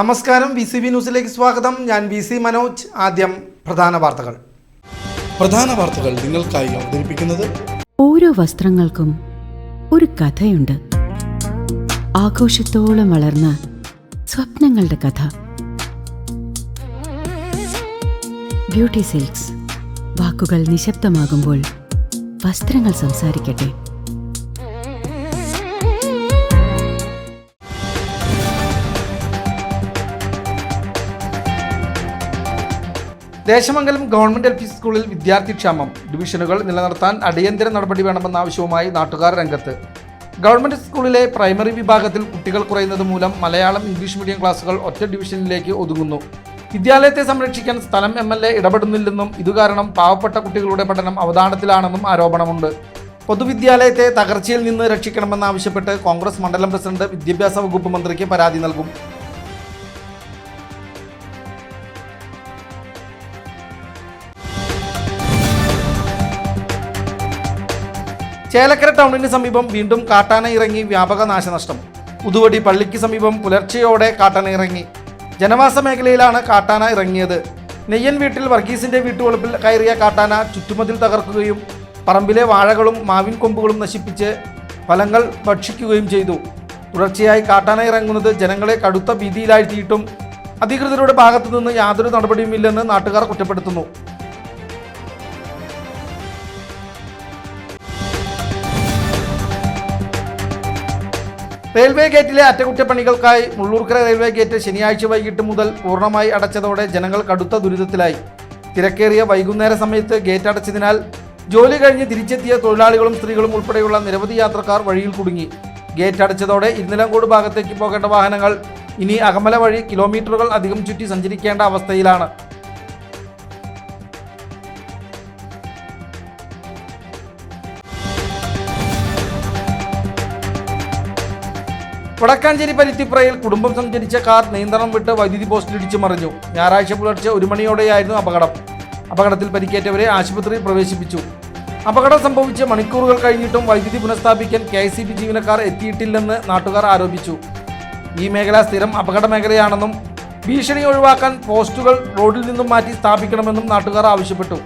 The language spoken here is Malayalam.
നമസ്കാരം, VCB ന്യൂസിലേക്ക് സ്വാഗതം. ഞാൻ VC മനോജ്. ആദ്യം പ്രധാന വാർത്തകൾ നിങ്ങൾക്കായി അവതരിപ്പിക്കുന്നത്. ഓരോ വസ്ത്രങ്ങൾക്കും ഒരു കഥയുണ്ട്. ആഘോഷത്തോളം വളർന്ന സ്വപ്നങ്ങളുടെ കഥ. Beauty silks. വാക്കുകൾ നിശബ്ദമാകുമ്പോൾ വസ്ത്രങ്ങൾ സംസാരിക്കട്ടെ. ദേശമംഗലം ഗവൺമെന്റ് LP സ്കൂളിൽ വിദ്യാർത്ഥി ക്ഷാമം. ഡിവിഷനുകൾ നിലനിർത്താൻ അടിയന്തര നടപടി വേണമെന്ന ആവശ്യവുമായി നാട്ടുകാർ രംഗത്ത്. ഗവൺമെന്റ് സ്കൂളിലെ പ്രൈമറി വിഭാഗത്തിൽ കുട്ടികൾ കുറയുന്നത് മൂലം മലയാളം ഇംഗ്ലീഷ് മീഡിയം ക്ലാസുകൾ ഒറ്റ ഡിവിഷനിലേക്ക് ഒതുങ്ങുന്നു. വിദ്യാലയത്തെ സംരക്ഷിക്കാൻ സ്ഥലം MLA ഇടപെടുന്നില്ലെന്നും ഇതുകാരണം പാവപ്പെട്ട കുട്ടികളുടെ പഠനം അവതാളത്തിലാണെന്നും ആരോപണമുണ്ട്. പൊതുവിദ്യാലയത്തെ തകർച്ചയിൽ നിന്ന് രക്ഷിക്കണമെന്നാവശ്യപ്പെട്ട് കോൺഗ്രസ് മണ്ഡലം പ്രസിഡന്റ് വിദ്യാഭ്യാസ വകുപ്പ് മന്ത്രിക്ക് പരാതി നൽകും. ചേലക്കര ടൗണിന് സമീപം വീണ്ടും കാട്ടാന ഇറങ്ങി വ്യാപക നാശനഷ്ടം. ഉതുവടി പള്ളിക്ക് സമീപം പുലർച്ചെയോടെ കാട്ടാന ഇറങ്ങി. ജനവാസ മേഖലയിലാണ് കാട്ടാന ഇറങ്ങിയത്. നെയ്യൻ വീട്ടിൽ വർഗീസിന്റെ വീട്ടുവളപ്പിൽ കയറിയ കാട്ടാന ചുറ്റുമതിൽ തകർക്കുകയും പറമ്പിലെ വാഴകളും മാവിൻ കൊമ്പുകളും നശിപ്പിച്ച് ഫലങ്ങൾ ഭക്ഷിക്കുകയും ചെയ്തു. തുടർച്ചയായി കാട്ടാന ഇറങ്ങുന്നത് ജനങ്ങളെ കടുത്ത ഭീതിയിലാഴ്ത്തിയിട്ടും അധികൃതരുടെ ഭാഗത്തുനിന്ന് യാതൊരു നടപടിയുമില്ലെന്ന് നാട്ടുകാർ കുറ്റപ്പെടുത്തുന്നു. റെയിൽവേ ഗേറ്റിലെ അറ്റകുറ്റപ്പണികൾക്കായി മുള്ളൂർക്കര റെയിൽവേ ഗേറ്റ് ശനിയാഴ്ച വൈകിട്ട് മുതൽ പൂർണ്ണമായി അടച്ചതോടെ ജനങ്ങൾ കടുത്ത ദുരിതത്തിലായി. തിരക്കേറിയ വൈകുന്നേര സമയത്ത് ഗേറ്റ് അടച്ചതിനാൽ ജോലി കഴിഞ്ഞ് തിരിച്ചെത്തിയ തൊഴിലാളികളും സ്ത്രീകളും ഉൾപ്പെടെയുള്ള നിരവധി യാത്രക്കാർ വഴിയിൽ കുടുങ്ങി. ഗേറ്റ് അടച്ചതോടെ ഇരുനിലങ്കോട് ഭാഗത്തേക്ക് പോകേണ്ട വാഹനങ്ങൾ ഇനി അകമല വഴി കിലോമീറ്ററുകൾ അധികം ചുറ്റി സഞ്ചരിക്കേണ്ട അവസ്ഥയിലാണ്. വടക്കാഞ്ചേരി പരുത്തിപ്പുറയിൽ കുടുംബം സഞ്ചരിച്ച കാർ നിയന്ത്രണം വിട്ട് വൈദ്യുതി പോസ്റ്റിലിടിച്ച് മറിഞ്ഞു. ഞായറാഴ്ച പുലർച്ചെ 1 മണിയോടെയായിരുന്നു അപകടം. അപകടത്തിൽ പരിക്കേറ്റവരെ ആശുപത്രിയിൽ പ്രവേശിപ്പിച്ചു. അപകടം സംഭവിച്ച് മണിക്കൂറുകൾ കഴിഞ്ഞിട്ടും വൈദ്യുതി പുനഃസ്ഥാപിക്കാൻ KSEB ജീവനക്കാർ എത്തിയിട്ടില്ലെന്ന് നാട്ടുകാർ ആരോപിച്ചു. ഈ മേഖല സ്ഥിരം അപകട മേഖലയാണെന്നും ഭീഷണി ഒഴിവാക്കാൻ പോസ്റ്റുകൾ റോഡിൽ നിന്നും മാറ്റി സ്ഥാപിക്കണമെന്നും നാട്ടുകാർ ആവശ്യപ്പെട്ടു.